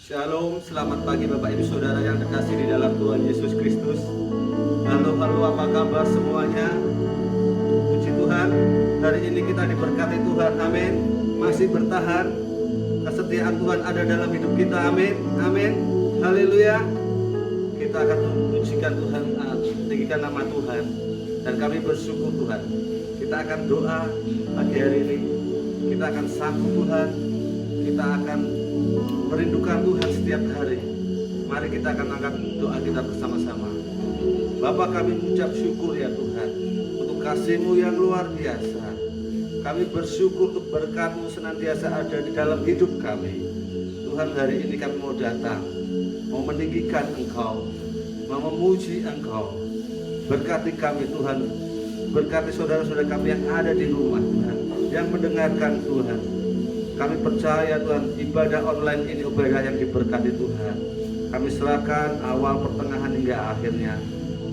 Shalom, selamat pagi Bapak Ibu Saudara yang terkasih di dalam Tuhan Yesus Kristus. Halo, apa kabar semuanya? Puji Tuhan, hari ini kita diberkati Tuhan, amin. Masih bertahan, kesetiaan Tuhan ada dalam hidup kita, amin, amin. Haleluya. Kita akan memujikan Tuhan, tinggikan nama Tuhan. Dan kami bersyukur Tuhan. Kita akan doa pagi hari ini. Kita akan sambut Tuhan. Kita akan merindukan Tuhan setiap hari. Mari kita akan angkat doa kita bersama-sama. Bapa, kami mengucap syukur ya Tuhan untuk kasih-Mu yang luar biasa. Kami bersyukur untuk berkat-Mu senantiasa ada di dalam hidup kami. Tuhan, hari ini kami mau datang, mau meninggikan Engkau, mau memuji Engkau. Berkati kami Tuhan, berkati saudara-saudara kami yang ada di rumah Tuhan, yang mendengarkan Tuhan. Kami percaya Tuhan, ibadah online ini ibadah yang diberkati Tuhan. Kami serahkan awal, pertengahan hingga akhirnya.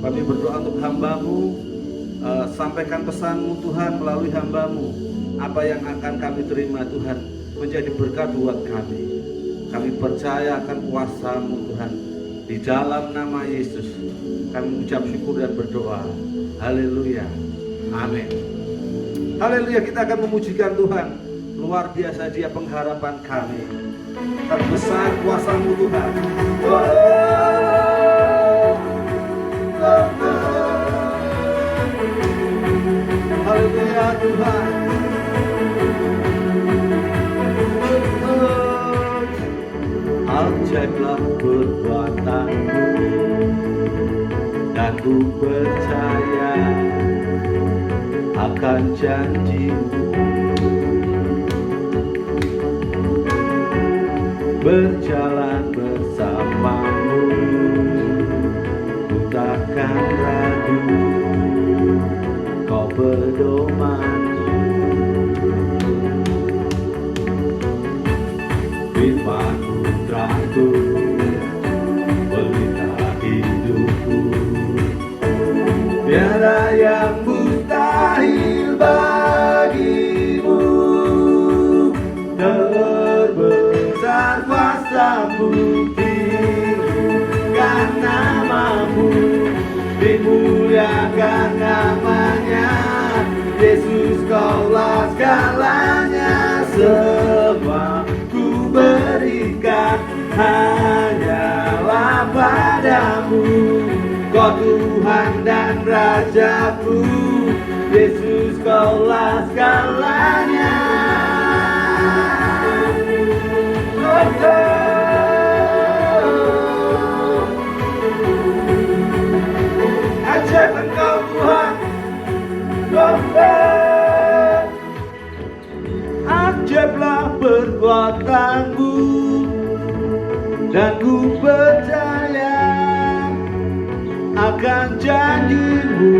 Kami berdoa untuk hamba-Mu, sampaikan pesan-Mu Tuhan melalui hamba-Mu. Apa yang akan kami terima Tuhan menjadi berkat buat kami. Kami percaya akan kuasa-Mu Tuhan. Di dalam nama Yesus kami mengucap syukur dan berdoa. Haleluya, amin. Haleluya, kita akan memujikan Tuhan. Luar biasa Dia pengharapan kami. Terbesar kuasa-Mu Tuhan. Haleluya Tuhan. Ajaiblah perbuatan-Mu, dan ku percaya akan janji-Mu. Berjalan bersama-Mu, ku takkan ragu, Kau pedoman-Ku. Firman-Mu terangku, pelita hidupku. Tiada yang mustahil bagimu. Terbesar kuasa-Mu, tinggikan nama-Mu, dimuliakan namanya. Yesus, Kaulah segalanya. Semua ku berikan hanyalah padamu. Kau Tuhan dan Rajaku. Yesus, Kaulah segalanya. Ajaib Engkau Tuhan, ajaiblah perbuatan-Mu, dan ku percaya akan janji-Mu.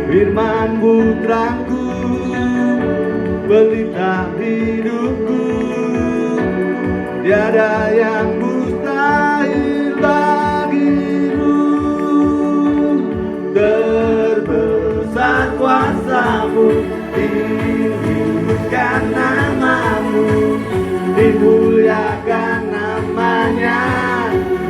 Firman-Mu terangku, pelita hidupku. Tiada yang mustahil bagimu. Terbesar kuasa-Mu, tinggikan nama-Mu, dimuliakan namanya.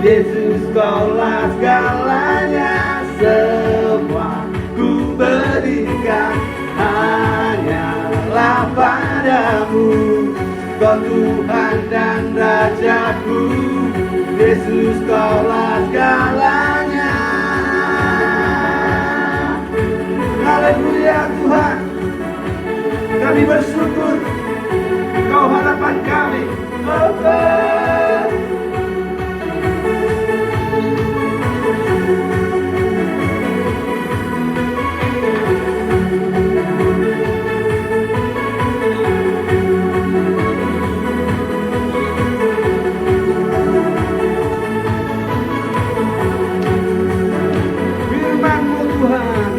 Yesus, Kaulah segalanya. Semua ku berikan hanyalah padamu. Kau Tuhan dan Rajaku. Yesus, Kaulah segalanya. Haleluya Tuhan, kami bersyukur Kau harapan kami. Firman-Mu Tuhan,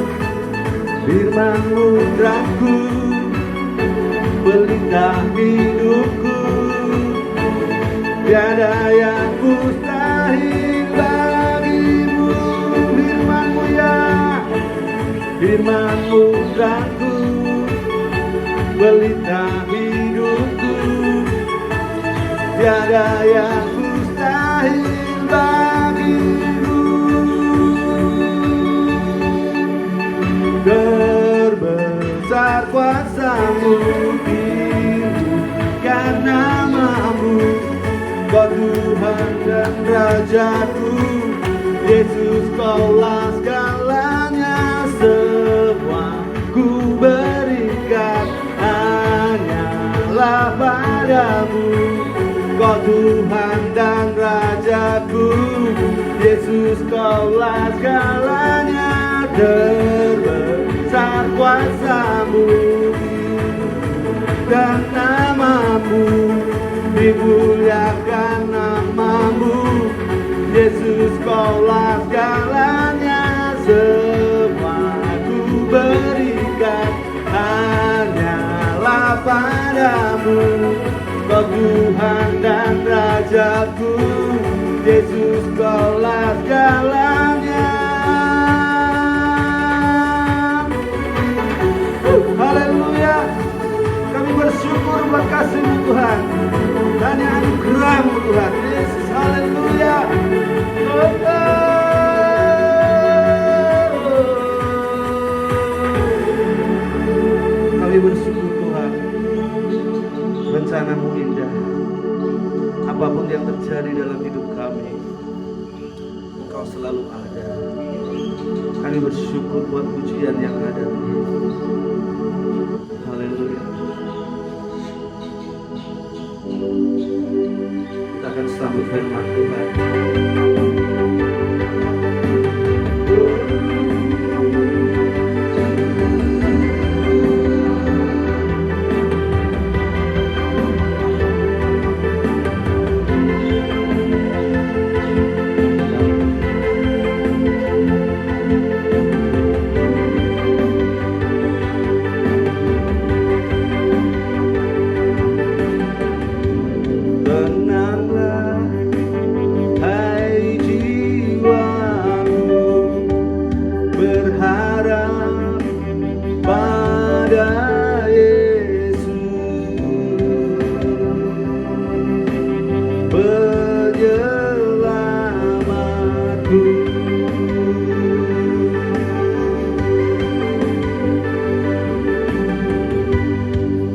Firman-Mu terangku, pelita hidupku. Tiada yang mustahil bagimu. Firman-Mu ya, Firman-Mu terangku, pelita hidupku. tiada yang mustahil bagimu. Terbesar kuasa-Mu, tinggikan nama-Mu, Kau Tuhan dan Raja-Ku. Yesus, Kaulah segalanya, semua ku berikan hanyalah padamu. Kau Tuhan dan Raja-Ku. Yesus, Kaulah segalanya, terbesar kuasa-Mu dan nama-Mu, dimuliakan nama-Mu. Yesus, Kaulah segalanya, semua ku berikan hanyalah padamu. Kau Tuhan dan Raja-Ku. Yesus, Kaulah segalanya. Haleluya. Kami bersyukur buat kasih-Mu Tuhan dan yang anugerah-Mu Tuhan Yesus. Haleluya. Kami bersyukur Tuhan, rencana-Mu indah. Apapun yang terjadi dalam hidup kami, Engkau selalu ada. Kami bersyukur buat pujian yang ada Tuhan. Haleluya. Kita akan sambut firman Tuhan.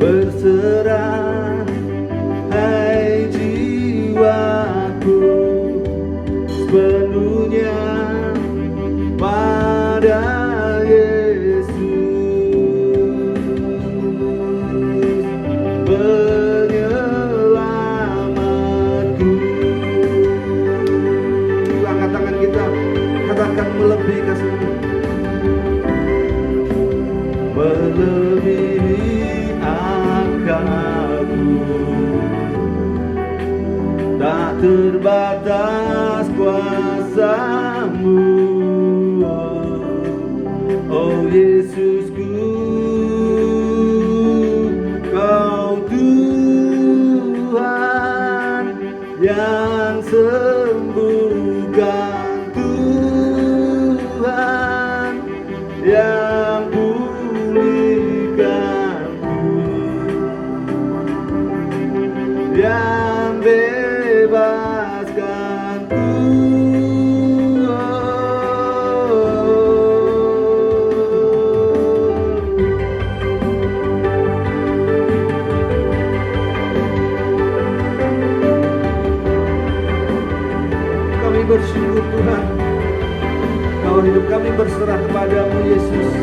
Berserah, hai jiwaku, sepenuhnya pada Yesus, penyelamatku. Angkat tangan kita, katakan melebihi kasih-Mu, melebihi akalku, tak terbatas kuasa-Mu. Oh Yesusku, Kau Tuhan yang sembuhkan, Tuhan yang yang bebaskanku. Kami bersyukur Tuhan, bahwa hidup kami berserah kepada-Mu Yesus.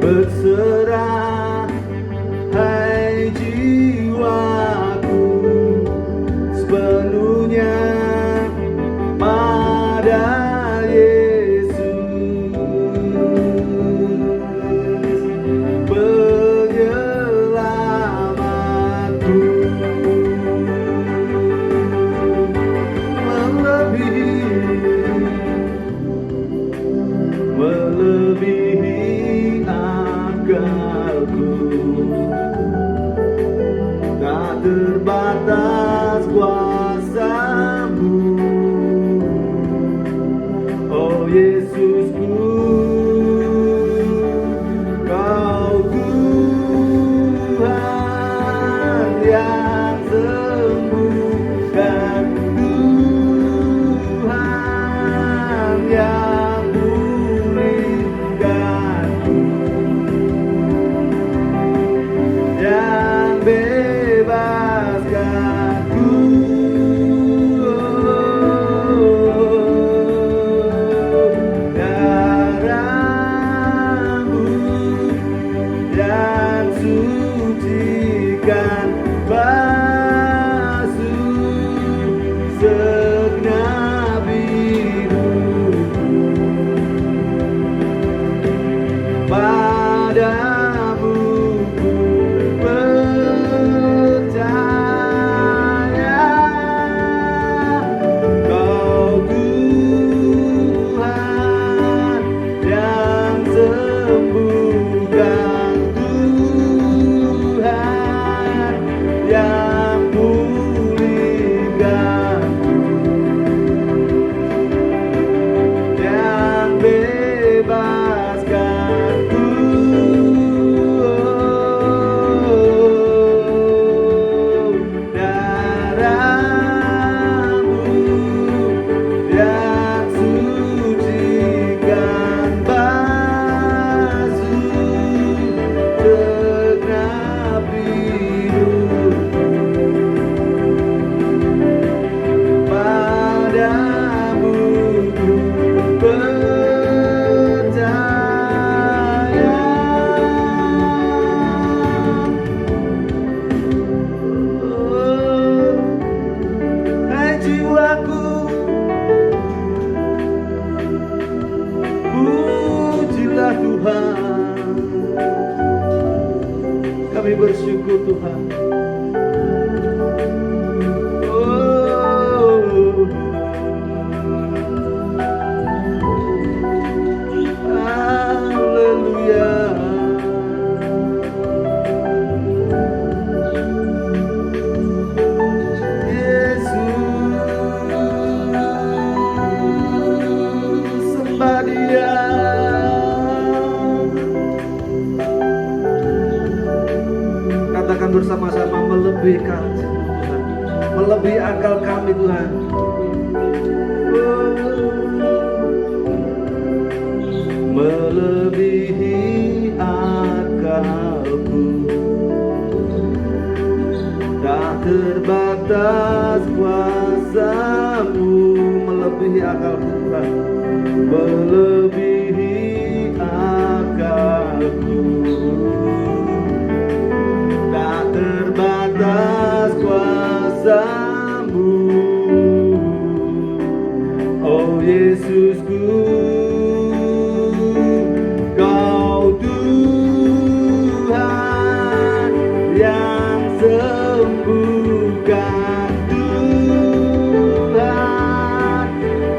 Berserah, hai jiwaku, sepenuhnya pada Yesus, penyelamatku. Melebihi akalku, tak terbatas kuasa-Mu. bersyukur Tuhan. Bersama-sama melebihi kasih Tuhan, melebihi akal kami Tuhan. Melebihi akalku, tak terbatas kuasa-Mu. Melebihi akalku Tuhan, melebihi akalku, terbatas kuasa-Mu. Oh Yesusku, Kau Tuhan yang sembuhkan, Tuhan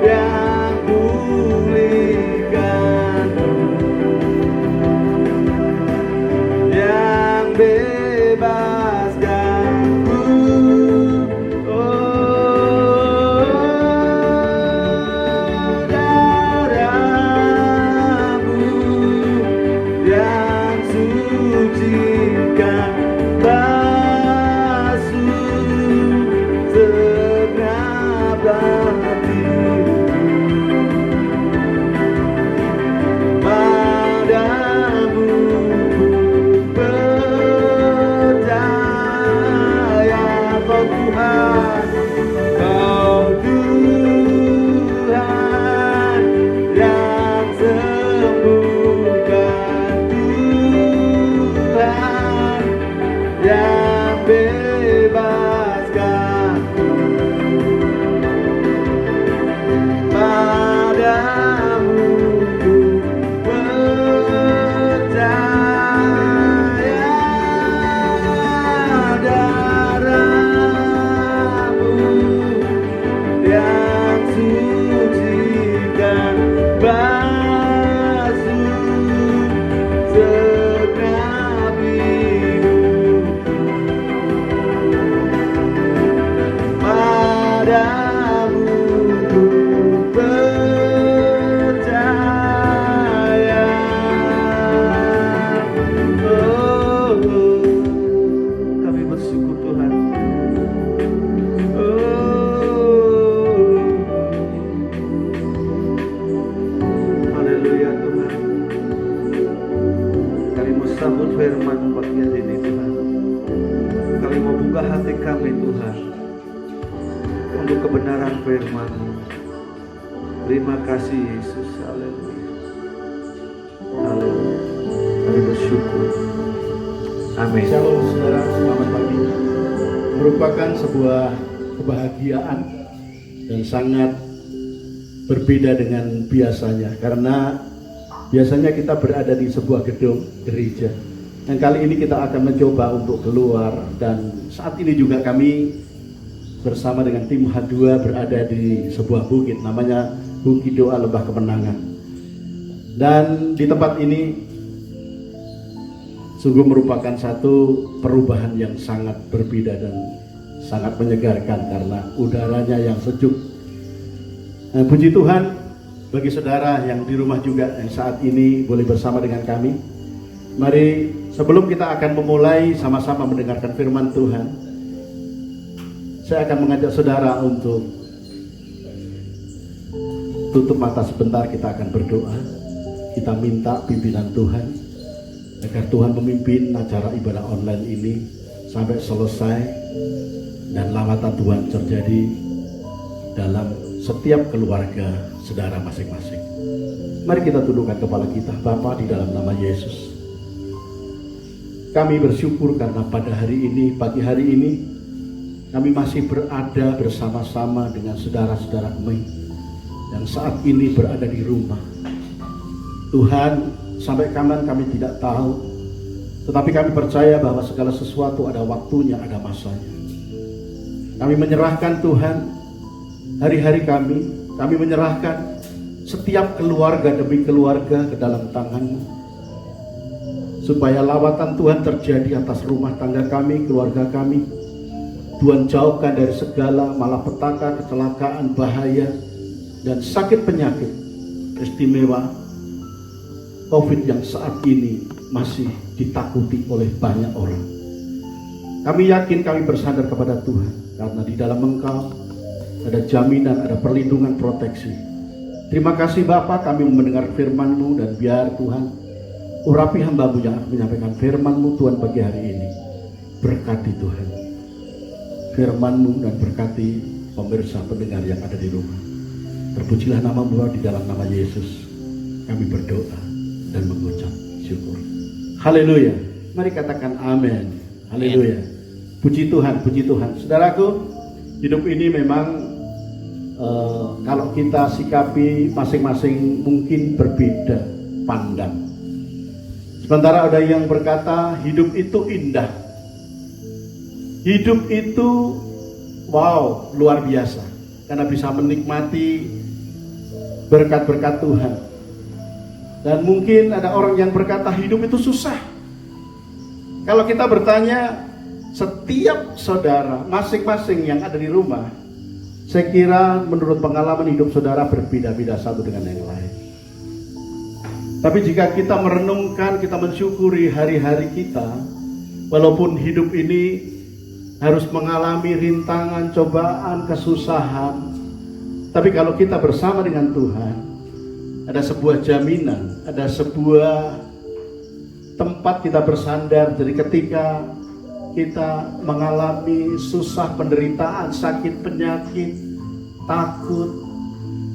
yang pulihkan, yang bebaskanku. Oh, darah-Mu yang sucikan, basuh segenap hatiku. Padamu Tuhan, Kau Tuhan yang sembuhkan, Tuhan yang bebaskan. Padamu ku percaya, yang sucikan, basuh segenap hidup. Padamu ku percaya. Oh, kami bersyukur Tuhan. Sambut firman pagi hari ini Tuhan. Kami mau buka hati kami Tuhan untuk kebenaran firman-Mu. Terima kasih Yesus. Haleluya. Haleluya. Kami bersyukur. Amin. Shalom saudara, selamat pagi. Merupakan sebuah kebahagiaan dan sangat berbeda dengan biasanya, karena biasanya kita berada di sebuah gedung gereja. Dan kali ini kita akan mencoba untuk keluar, dan saat ini juga kami bersama dengan tim H2 berada di sebuah bukit namanya Bukit Doa Lembah Kemenangan. Dan di tempat ini sungguh merupakan satu perubahan yang sangat berbeda dan sangat menyegarkan karena udaranya yang sejuk. Nah, puji Tuhan bagi saudara yang di rumah juga yang saat ini boleh bersama dengan kami. Mari sebelum kita akan memulai sama-sama mendengarkan firman Tuhan, saya akan mengajak saudara untuk tutup mata sebentar. Kita akan berdoa. Kita minta pimpinan Tuhan agar Tuhan memimpin acara ibadah online ini sampai selesai dan lawatan Tuhan terjadi dalam setiap keluarga saudara masing-masing. Mari kita tundukkan kepala kita. Bapa, di dalam nama Yesus, kami bersyukur karena pada hari ini, pagi hari ini, kami masih berada bersama-sama dengan saudara-saudara kami yang saat ini berada di rumah. Tuhan, sampai kapan kami tidak tahu, Tetapi kami percaya bahwa segala sesuatu ada waktunya, ada masanya. Kami menyerahkan Tuhan hari-hari kami menyerahkan setiap keluarga demi keluarga ke dalam tangan-Mu, supaya lawatan Tuhan terjadi atas rumah tangga kami, keluarga kami. Tuhan jauhkan dari segala malapetaka, kecelakaan, bahaya, dan sakit penyakit istimewa COVID yang saat ini masih ditakuti oleh banyak orang. Kami yakin, kami bersandar kepada Tuhan, karena di dalam Engkau ada jaminan, ada perlindungan, proteksi. Terima kasih Bapa, kami mendengar firman-Mu, dan biar Tuhan urapi hamba-Mu yang akan menyampaikan firman-Mu Tuhan pagi hari ini. Berkati Tuhan firman-Mu dan berkati pemirsa pendengar yang ada di rumah. Terpujilah nama-Mu di dalam nama Yesus. Kami berdoa dan mengucap syukur. Haleluya. Mari katakan amin. Haleluya. Puji Tuhan, puji Tuhan. Saudaraku, hidup ini memang kalau kita sikapi masing-masing mungkin berbeda pandang. Sementara ada yang berkata hidup itu indah. Hidup itu wow, luar biasa, karena bisa menikmati berkat-berkat Tuhan. Dan mungkin ada orang yang berkata hidup itu susah. Kalau kita bertanya setiap saudara masing-masing yang ada di rumah, saya kira menurut pengalaman hidup saudara berbeda-beda satu dengan yang lain. Tapi jika kita merenungkan, kita mensyukuri hari-hari kita, walaupun hidup ini harus mengalami rintangan, cobaan, kesusahan, tapi kalau kita bersama dengan Tuhan, ada sebuah jaminan, ada sebuah tempat kita bersandar. Jadi ketika kita mengalami susah, penderitaan, sakit, penyakit, takut,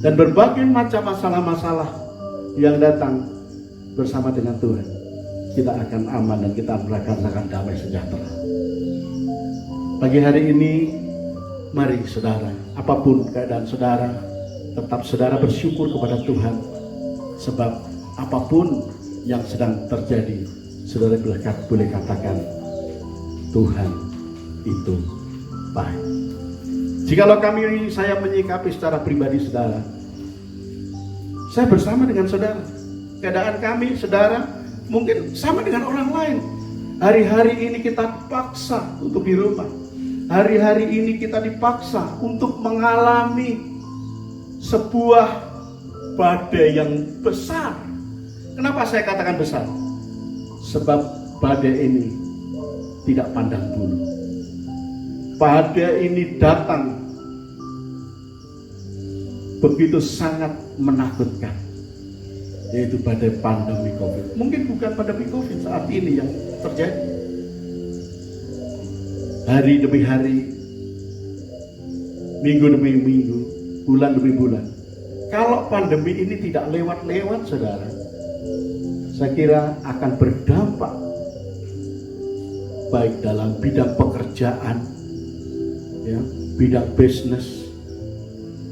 dan berbagai macam masalah-masalah yang datang bersama dengan Tuhan, kita akan aman dan kita merasakan damai sejahtera. Pagi hari ini, mari saudara, apapun keadaan saudara, tetap saudara bersyukur kepada Tuhan. Sebab apapun yang sedang terjadi, saudara boleh katakan, Tuhan itu baik. Jikalau saya menyikapi secara pribadi saudara, saya bersama dengan saudara. Keadaan kami, saudara, mungkin sama dengan orang lain. Hari-hari ini kita dipaksa untuk di rumah. Hari-hari ini kita dipaksa untuk mengalami sebuah badai yang besar. Kenapa saya katakan besar? Sebab badai ini tidak pandang bulu. Badai ini datang begitu sangat menakutkan, yaitu badai pandemi COVID. Mungkin bukan pandemi COVID saat ini yang terjadi. Hari demi hari, minggu demi minggu, bulan demi bulan. Kalau pandemi ini tidak lewat-lewat saudara, saya kira akan berdampak baik dalam bidang pekerjaan, ya, bidang bisnis,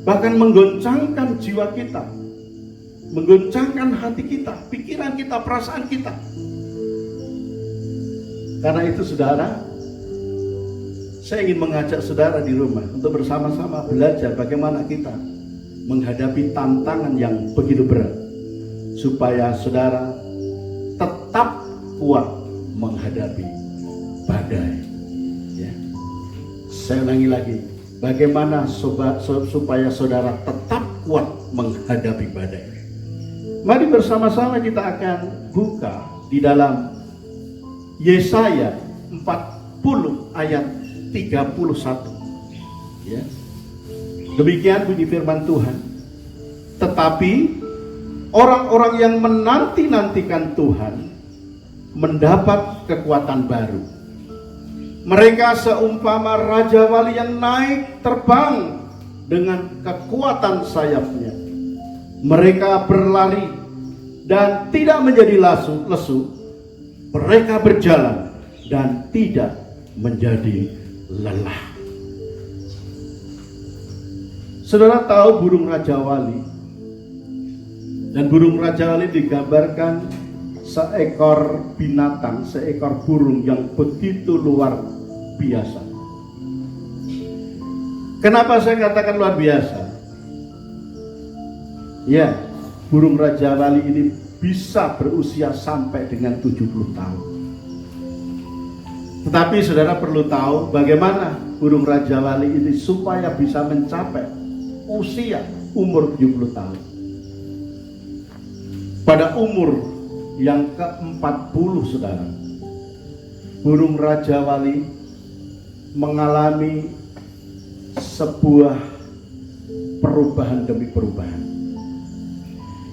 bahkan menggoncangkan jiwa kita, menggoncangkan hati kita, pikiran kita, perasaan kita. Karena itu saudara, saya ingin mengajak saudara di rumah untuk bersama-sama belajar bagaimana kita menghadapi tantangan yang begitu berat, supaya saudara tetap kuat menghadapi badai. Ya. Saya ulangi lagi, bagaimana supaya saudara tetap kuat menghadapi badai. Mari bersama-sama kita akan buka di dalam Yesaya 40 ayat 31. Ya. Demikian bunyi firman Tuhan. Tetapi orang-orang yang menanti-nantikan Tuhan mendapat kekuatan baru. Mereka seumpama raja wali yang naik terbang dengan kekuatan sayapnya. Mereka berlari dan tidak menjadi lesu. Mereka berjalan dan tidak menjadi lelah. Saudara tahu burung raja wali, dan burung raja wali digambarkan seekor binatang, seekor burung yang begitu luar biasa. Kenapa saya katakan luar biasa? Ya, burung Raja Wali ini bisa berusia sampai dengan 70 tahun. Tetapi saudara perlu tahu bagaimana burung Raja Wali ini supaya bisa mencapai usia umur 70 tahun. Pada umur yang ke-40 saudara, burung Raja Wali mengalami sebuah perubahan demi perubahan.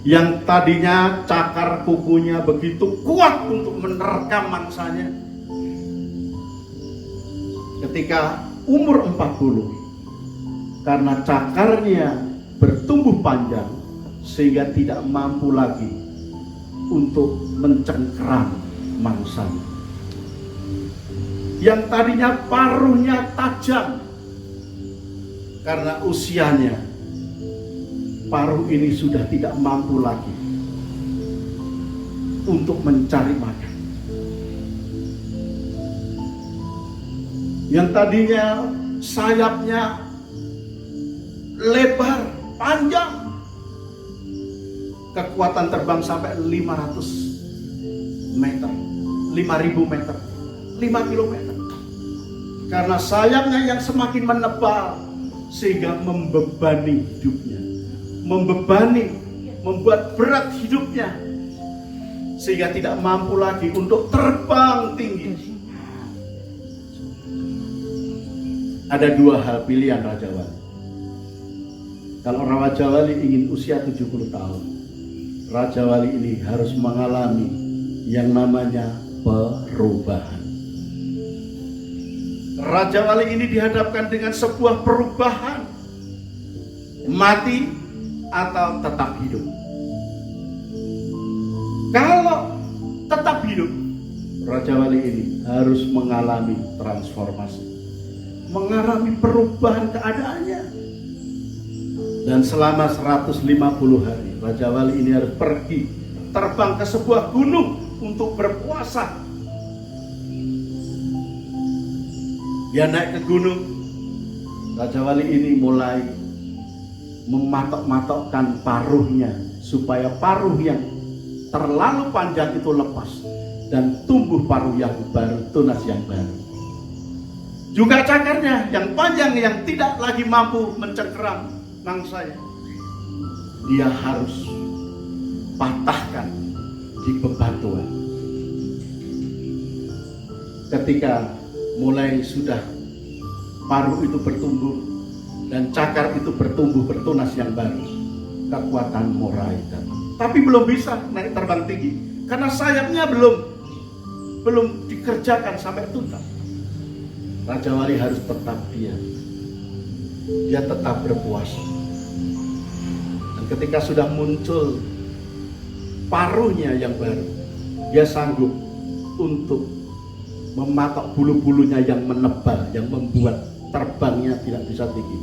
Yang tadinya cakar kukunya begitu kuat untuk menerkam mangsanya, ketika umur 40, karena cakarnya bertumbuh panjang sehingga tidak mampu lagi untuk mencengkeram mangsanya. Yang tadinya paruhnya tajam, karena usianya paruh ini sudah tidak mampu lagi untuk mencari makan. Yang tadinya sayapnya lebar, panjang, kekuatan terbang sampai 500 meter, 5.000 meter, 5 kilometer. Karena sayapnya yang semakin menebal sehingga membebani hidupnya, membuat berat hidupnya sehingga tidak mampu lagi untuk terbang tinggi. Ada dua hal pilihan Raja Wali. Kalau Raja Wali ingin usia 70 tahun, Raja Wali ini harus mengalami yang namanya perubahan. Raja Wali ini dihadapkan dengan sebuah perubahan, mati atau tetap hidup. Kalau tetap hidup, Raja Wali ini harus mengalami transformasi, mengalami perubahan keadaannya. Dan selama 150 hari, Raja Wali ini harus pergi, terbang ke sebuah gunung untuk berpuasa. Dia naik ke gunung, Raja Wali ini mulai mematok-matokkan paruhnya supaya paruh yang terlalu panjang itu lepas dan tumbuh paruh yang baru, tunas yang baru. Juga cakarnya yang panjang yang tidak lagi mampu mencengkeram mangsanya, dia harus patahkan di bebatuan. Ketika mulai sudah paruh itu bertumbuh dan cakar itu bertumbuh bertunas yang baru, kekuatan mulai datang. Tapi belum bisa naik terbang tinggi karena sayapnya belum dikerjakan sampai tuntas. Raja Wali harus tetap diam. Dia tetap berpuasa. Dan ketika sudah muncul paruhnya yang baru, dia sanggup untuk mematok bulu-bulunya yang menebal, yang membuat terbangnya tidak bisa tinggi.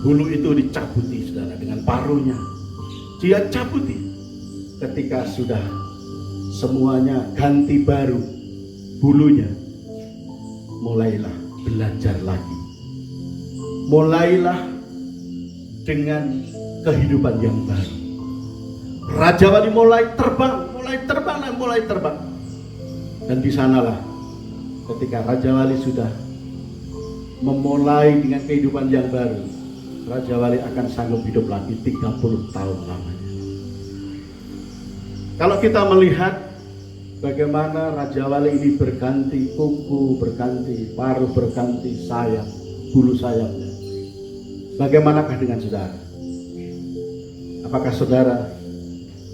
Bulu itu dicabuti saudara dengan paruhnya. Dia cabuti. Ketika sudah semuanya ganti baru bulunya, mulailah belajar lagi. Mulailah dengan kehidupan yang baru. Raja Wali mulai terbang. Dan di sanalah ketika Raja Wali sudah memulai dengan kehidupan yang baru, Raja Wali akan sanggup hidup lagi 30 tahun lamanya. Kalau kita melihat bagaimana Raja Wali ini berganti kuku, berganti paruh, berganti sayap, bulu sayapnya, bagaimanakah dengan saudara? Apakah saudara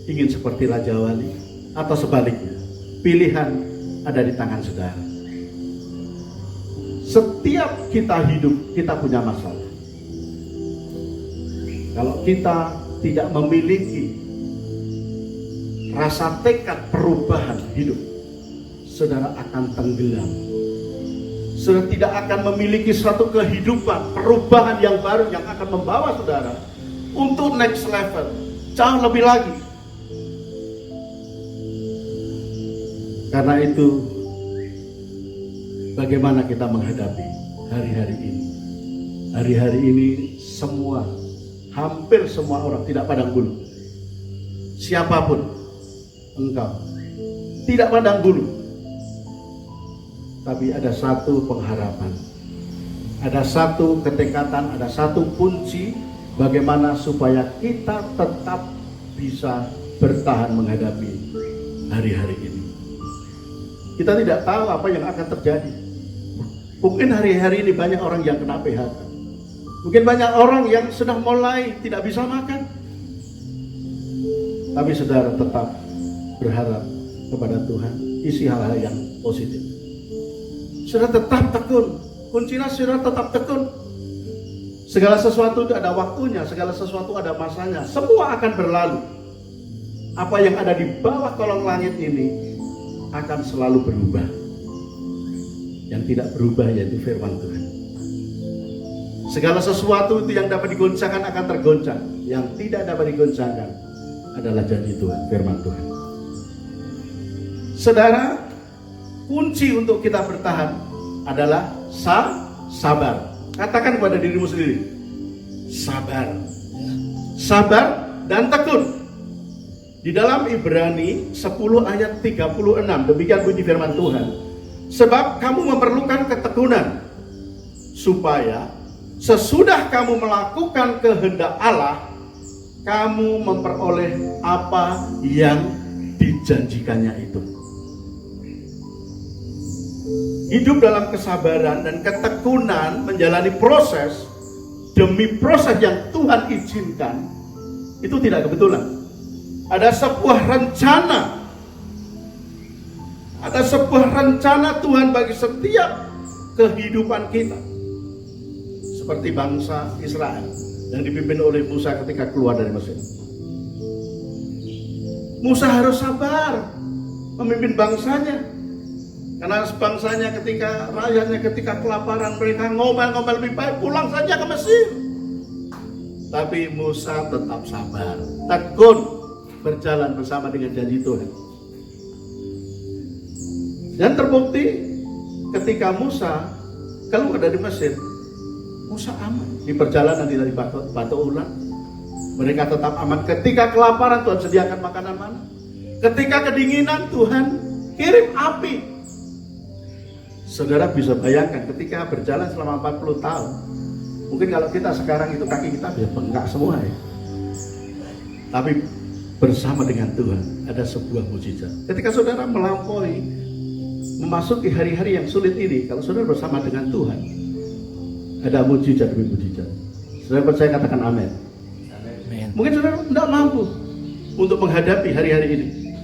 ingin seperti Raja Wali atau sebaliknya? Pilihan ada di tangan saudara. Setiap kita hidup, kita punya masalah. Kalau kita tidak memiliki rasa tekad perubahan hidup, saudara akan tenggelam. Saudara tidak akan memiliki suatu kehidupan, perubahan yang baru yang akan membawa saudara untuk next level, jauh lebih lagi. Karena itu, bagaimana kita menghadapi hari-hari ini? Hari-hari ini hampir semua orang tidak pandang bulu. Siapapun engkau, tidak pandang bulu. Tapi ada satu pengharapan, ada satu ketekatan, ada satu kunci bagaimana supaya kita tetap bisa bertahan menghadapi hari-hari ini. Kita tidak tahu apa yang akan terjadi. Mungkin hari-hari ini banyak orang yang kena PHK. Mungkin banyak orang yang sudah mulai tidak bisa makan. Tapi saudara tetap berharap kepada Tuhan, isi hal-hal yang positif. Saudara tetap tekun, kuncinya saudara tetap tekun. Segala sesuatu itu ada waktunya, segala sesuatu ada masanya. Semua akan berlalu. Apa yang ada di bawah kolong langit ini akan selalu berubah. Yang tidak berubah yaitu firman Tuhan. Segala sesuatu itu yang dapat digoncangkan akan tergoncang. Yang tidak dapat digoncangkan adalah janji Tuhan, firman Tuhan. Saudara, kunci untuk kita bertahan adalah sabar. Katakan kepada dirimu sendiri, sabar. Sabar dan tekun. Di dalam Ibrani 10 ayat 36, demikian bunyi firman Tuhan. Sebab kamu memerlukan ketekunan, supaya sesudah kamu melakukan kehendak Allah, kamu memperoleh apa yang dijanjikannya itu. Hidup dalam kesabaran dan ketekunan, menjalani proses demi proses yang Tuhan izinkan, itu tidak kebetulan. Ada sebuah rencana. Ada sebuah rencana Tuhan bagi setiap kehidupan kita. Seperti bangsa Israel yang dipimpin oleh Musa ketika keluar dari Mesir. Musa harus sabar memimpin bangsanya. Karena bangsanya rakyatnya ketika kelaparan, mereka ngomel-ngomel, lebih baik pulang saja ke Mesir. Tapi Musa tetap sabar, tekun berjalan bersama dengan janji Tuhan. Dan terbukti ketika Musa keluar dari Mesir, Musa aman. Di perjalanan dari batu ular, mereka tetap aman. Ketika kelaparan, Tuhan sediakan makanan mana. Ketika kedinginan, Tuhan kirim api. Saudara bisa bayangkan ketika berjalan selama 40 tahun. Mungkin kalau kita sekarang itu kaki kita bisa bengkak semua ya. Tapi bersama dengan Tuhan ada sebuah mukjizat. Ketika saudara memasuki hari-hari yang sulit ini, kalau saudara bersama dengan Tuhan, ada mukjizat demi mukjizat. Saudara percaya, katakan amin. Mungkin saudara tidak mampu untuk menghadapi hari-hari ini,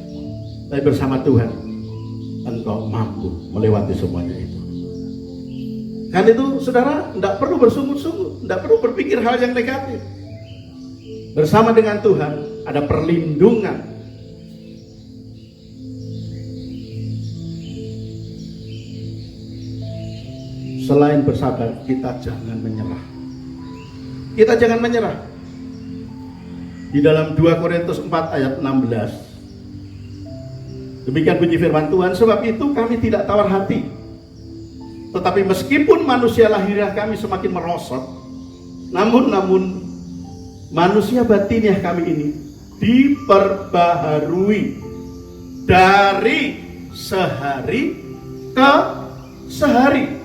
tapi bersama Tuhan engkau mampu melewati semuanya itu. Karena itu saudara tidak perlu bersungguh-sungguh, tidak perlu berpikir hal yang negatif. Bersama dengan Tuhan ada perlindungan. Selain bersabar, kita jangan menyerah. Kita jangan menyerah. Di dalam 2 Korintus 4 ayat 16, demikian bunyi firman Tuhan, sebab itu kami tidak tawar hati. Tetapi meskipun manusia lahiriah kami semakin merosot, namun manusia batiniah kami ini diperbaharui dari sehari ke sehari.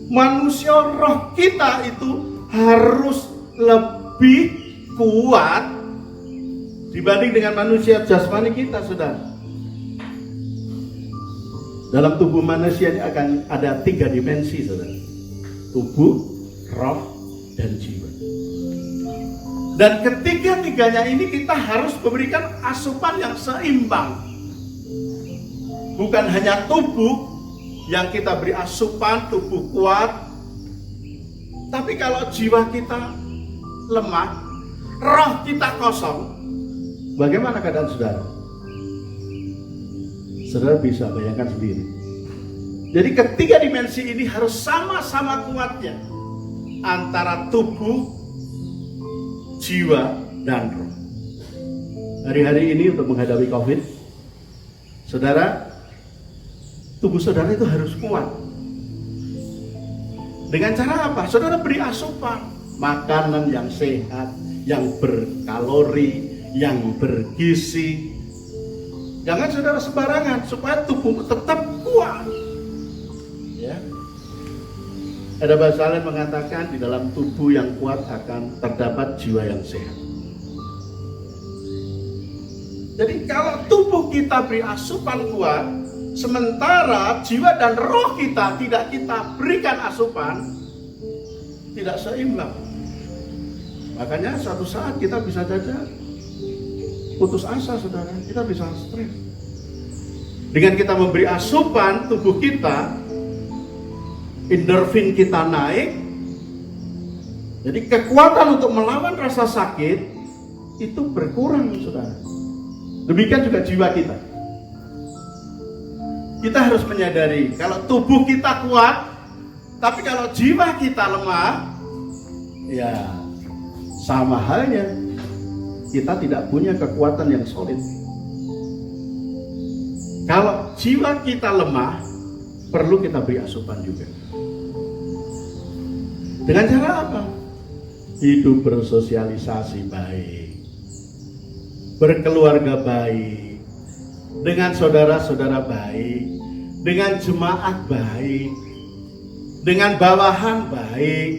Manusia roh kita itu harus lebih kuat dibanding dengan manusia jasmani kita, saudara. Dalam tubuh manusia ini akan ada 3 dimensi, saudara. Tubuh, roh, dan jiwa. Dan ketiga-tiganya ini kita harus memberikan asupan yang seimbang. Bukan hanya tubuh yang kita beri asupan, tubuh kuat. Tapi kalau jiwa kita lemah, roh kita kosong, bagaimana keadaan saudara? Saudara bisa bayangkan sendiri. Jadi ketiga dimensi ini harus sama-sama kuatnya antara tubuh, jiwa, dan roh. Hari-hari ini untuk menghadapi COVID, Saudara, tubuh saudara itu harus kuat. Dengan cara apa? Saudara beri asupan makanan yang sehat, yang berkalori, yang bergizi. Jangan saudara sembarangan, supaya tubuhmu tetap kuat. Ya. Ada bahasa lain mengatakan di dalam tubuh yang kuat akan terdapat jiwa yang sehat. Jadi kalau tubuh kita beri asupan kuat, sementara jiwa dan roh kita tidak kita berikan asupan, tidak seimbang. Makanya suatu saat kita bisa saja putus asa, saudara. Kita bisa stres. Dengan kita memberi asupan tubuh kita, endorfin kita naik. Jadi kekuatan untuk melawan rasa sakit itu berkurang, saudara. Demikian juga jiwa kita. Kita harus menyadari kalau tubuh kita kuat, tapi kalau jiwa kita lemah, ya sama halnya kita tidak punya kekuatan yang solid. Kalau jiwa kita lemah, perlu kita beri asupan juga. Dengan cara apa? Hidup bersosialisasi baik, berkeluarga baik, dengan saudara-saudara baik, dengan jemaat baik, dengan bawahan baik,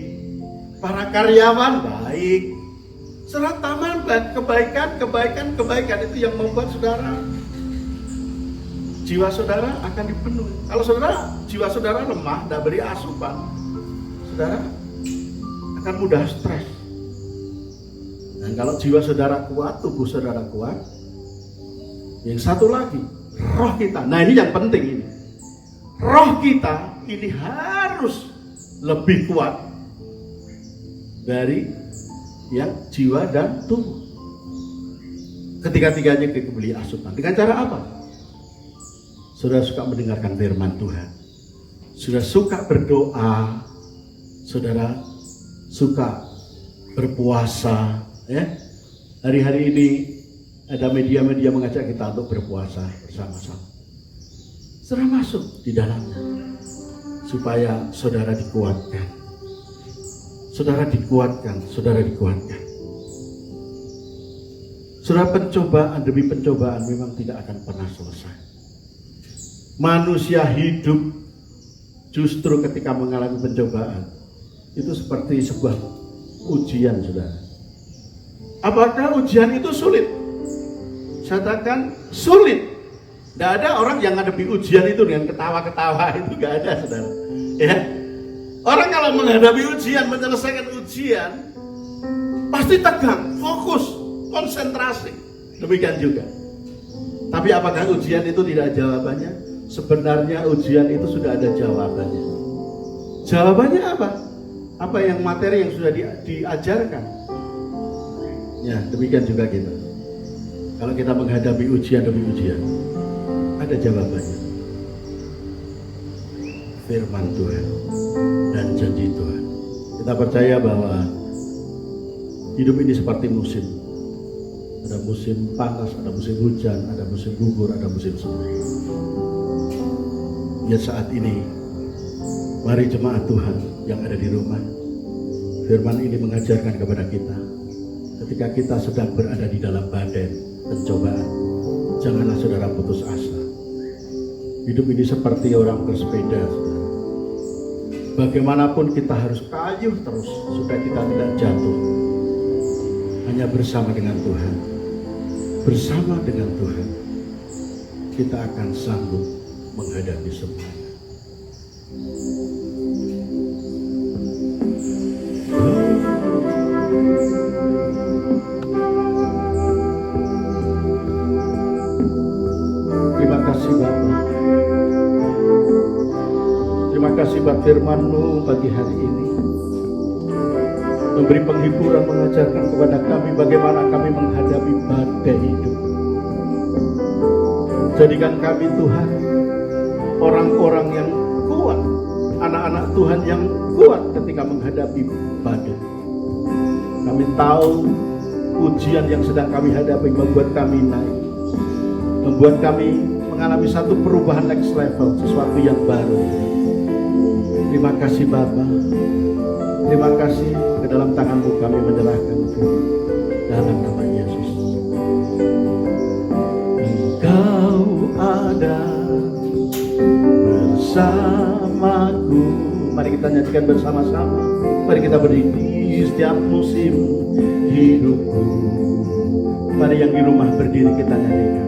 para karyawan baik, serta kebaikan itu yang membuat saudara, jiwa saudara akan dipenuhi. Kalau jiwa saudara lemah, tidak beri asupan, saudara akan mudah stres. Dan kalau jiwa saudara kuat, tubuh saudara kuat, yang satu lagi, roh kita. Nah ini yang penting ini. Roh kita ini harus lebih kuat dari yang jiwa dan tubuh. Ketiga-tiganya kita beri asupan. Dengan cara apa? Saudara suka mendengarkan firman Tuhan, saudara suka berdoa, saudara suka berpuasa. Ya, hari-hari ini ada media-media mengajak kita untuk berpuasa bersama-sama. Saudara masuk di dalamnya supaya saudara dikuatkan. Saudara dikuatkan, saudara dikuatkan. Saudara, pencobaan demi pencobaan memang tidak akan pernah selesai. Manusia hidup justru ketika mengalami pencobaan itu seperti sebuah ujian, saudara. Apakah ujian itu sulit? Saya katakan sulit. Tidak ada orang yang menghadapi ujian itu dengan ketawa-ketawa, itu tidak ada, saudara. Ya, orang kalau menghadapi ujian, menyelesaikan ujian, pasti tegang, fokus, konsentrasi. Demikian juga. Tapi apakah ujian itu tidak ada jawabannya? Sebenarnya ujian itu sudah ada jawabannya. Jawabannya apa? Apa yang materi yang sudah diajarkan? Ya, demikian juga kita. Kalau kita menghadapi ujian demi ujian, ada jawabannya. Firman Tuhan dan janji Tuhan. Kita percaya bahwa hidup ini seperti musim. Ada musim panas, ada musim hujan, ada musim gugur, ada musim semi. Ya, saat ini, mari jemaat Tuhan yang ada di rumah, firman ini mengajarkan kepada kita, ketika kita sedang berada di dalam badai pencobaan, janganlah saudara putus asa. Hidup ini seperti orang bersepeda, saudara. Bagaimanapun kita harus kayuh terus supaya kita tidak jatuh. Hanya bersama dengan Tuhan, bersama dengan Tuhan, kita akan sanggup menghadapi semuanya. Terima kasih Bapa. Terima kasih buat firman-Mu pagi hari ini. Memberi penghiburan, mengajarkan kepada kami bagaimana kami menghadapi badai hidup. Jadikan kami Tuhan orang-orang yang kuat, anak-anak Tuhan yang kuat ketika menghadapi badai. Kami tahu ujian yang sedang kami hadapi membuat kami naik, membuat kami mengalami satu perubahan next level, sesuatu yang baru. Terima kasih Bapa. Terima kasih, ke dalam tangan-Mu kami menyerahkan dalam nama Yesus. Engkau ada bersamaku. Mari kita nyanyikan bersama-sama. Mari kita berdiri setiap musim hidupku. Mari yang di rumah berdiri kita nyanyikan.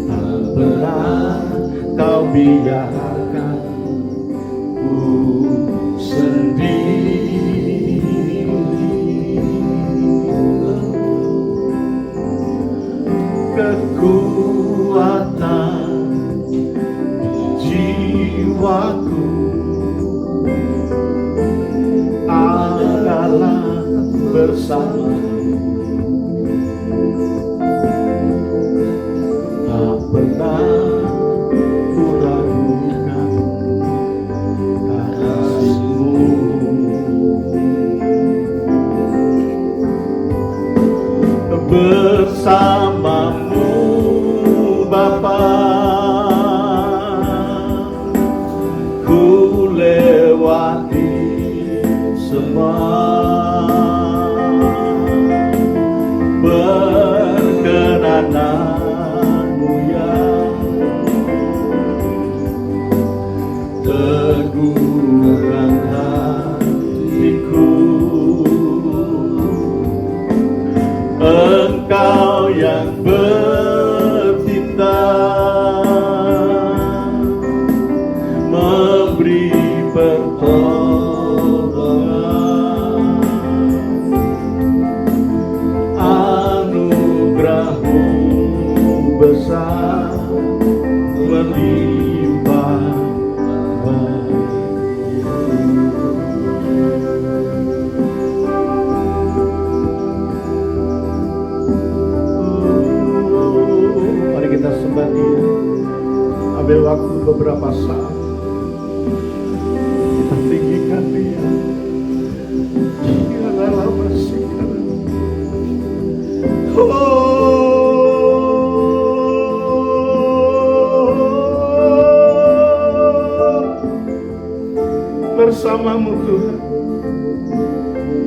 Tak pernah kau biarkan ku sendiri. Kekuatan jiwaku adalah bersama. Tak pernah ku ragukan kasih-Mu. Bersama-Mu Bapa, ku lewati semua. Berkenan-Mu yang teguhkan hatiku. Engkau yang bertindak, memberi pertolongan. Anugerah-Mu besar melimpah bagiku. Mari kita sembah Dia. Ambil waktu beberapa saat, kita tinggikan Dia. Janganlah bersihkan. Bersama-Mu Tuhan,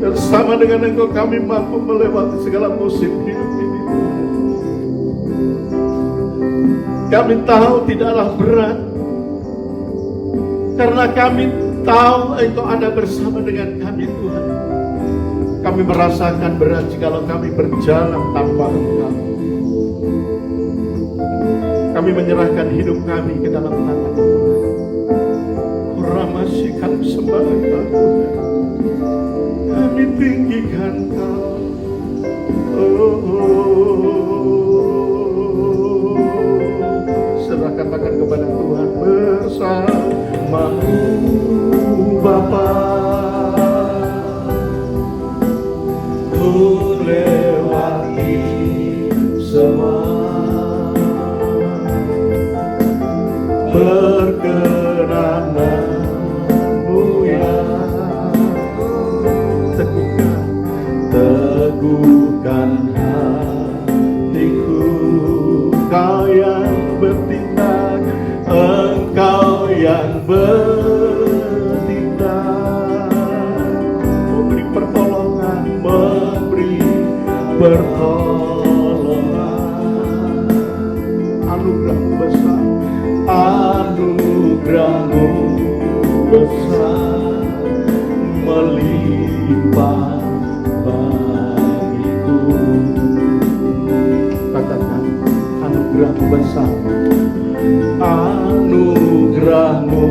bersama dengan Engkau kami mampu melewati segala musim hidup ini. Kami tahu tidaklah berat, karena kami tahu Engkau ada bersama dengan kami Tuhan. Kami merasakan berat jikalau kami berjalan tanpa Engkau. Kami menyerahkan hidup kami ke dalam tangan Tuhan. Masih kami sembah Engkau Tuhan, kami tinggikan Kau. Serahkan tangan kepada Tuhan. Bersama-Mu Bapa, ku lewati semua. Berkenan teguhkan hatiku. Engkau yang bertindak, Engkau yang bertindak, memberi pertolongan, memberi pertolongan. Anugerah-Mu besar, anugerah-Mu besar melimpah bagiku. Katakan, anugerah-Mu besar, anugerah-Mu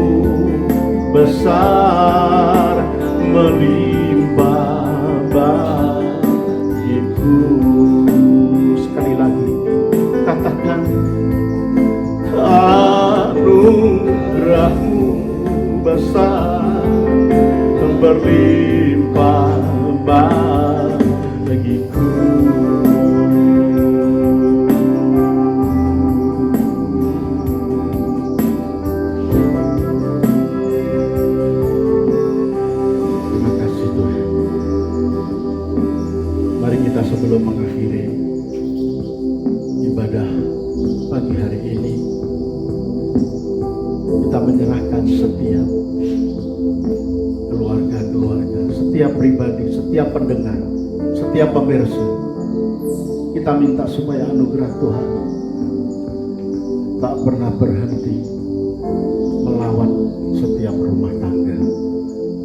besar melimpah bagiku. Sekali lagi, katakan, anugerah-Mu besar berlimpah bagiku. Terima kasih Tuhan. Mari kita sebelum mengakhiri ibadah pagi hari ini, setiap pribadi, setiap pendengar, setiap pemirsa. Kita minta supaya anugerah Tuhan tak pernah berhenti melawat setiap rumah tangga,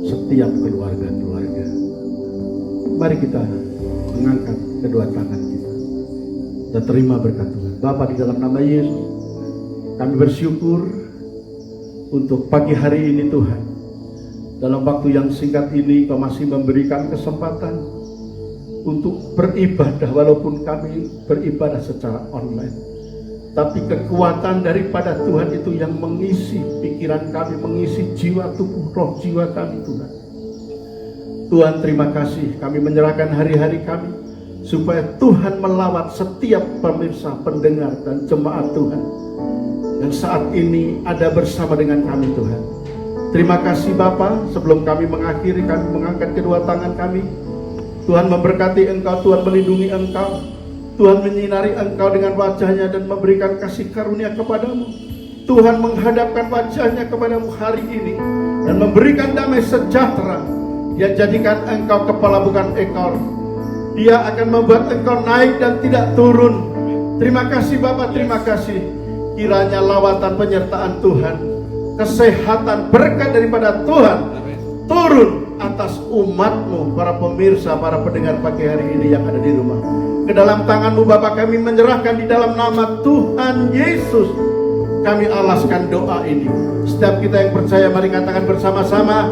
setiap keluarga-keluarga. Mari kita mengangkat kedua tangan kita dan terima berkat Tuhan. Bapa, di dalam nama Yesus, kami bersyukur untuk pagi hari ini Tuhan. Dalam waktu yang singkat ini Kau masih memberikan kesempatan untuk beribadah, walaupun kami beribadah secara online. Tapi kekuatan daripada Tuhan itu yang mengisi pikiran kami, mengisi jiwa, tubuh, roh jiwa kami Tuhan. Tuhan, terima kasih, kami menyerahkan hari-hari kami supaya Tuhan melawat setiap pemirsa, pendengar, dan jemaat Tuhan yang saat ini ada bersama dengan kami Tuhan. Terima kasih Bapa. Sebelum kami mengakhiri, kami mengangkat kedua tangan kami. Tuhan memberkati Engkau, Tuhan melindungi Engkau, Tuhan menyinari Engkau dengan wajahnya dan memberikan kasih karunia kepadamu. Tuhan menghadapkan wajahnya kepadamu hari ini dan memberikan damai sejahtera. Dia jadikan Engkau kepala bukan ekor. Dia akan membuat Engkau naik dan tidak turun. Terima kasih Bapa, terima kasih. Kiranya lawatan penyertaan Tuhan, kesehatan, berkat daripada Tuhan turun atas umat-Mu, para pemirsa, para pendengar pagi hari ini yang ada di rumah. Ke dalam tangan-Mu Bapa kami menyerahkan di dalam nama Tuhan Yesus. Kami alaskan doa ini. Setiap kita yang percaya, mari katakan bersama-sama,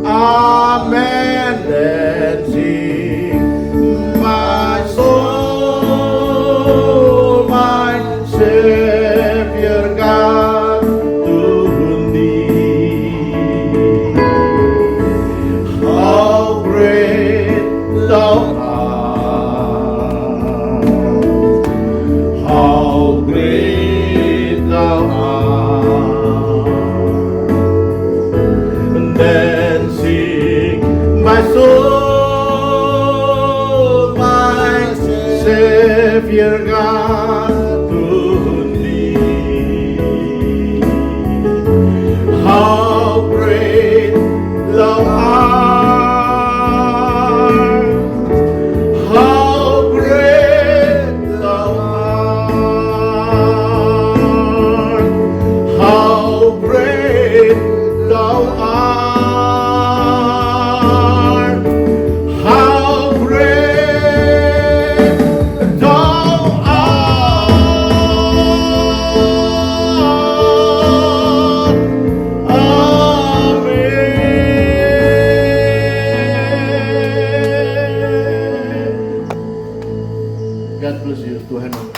Amen. And sing, my soul, my Savior God, to Thee. How great Thou art! How great Thou art! And then sing, my soul, my Savior God, to Thee. How great Thou art! How great Thou art! How great Thou art! How great Thou art! Amen. God bless you. Tuhan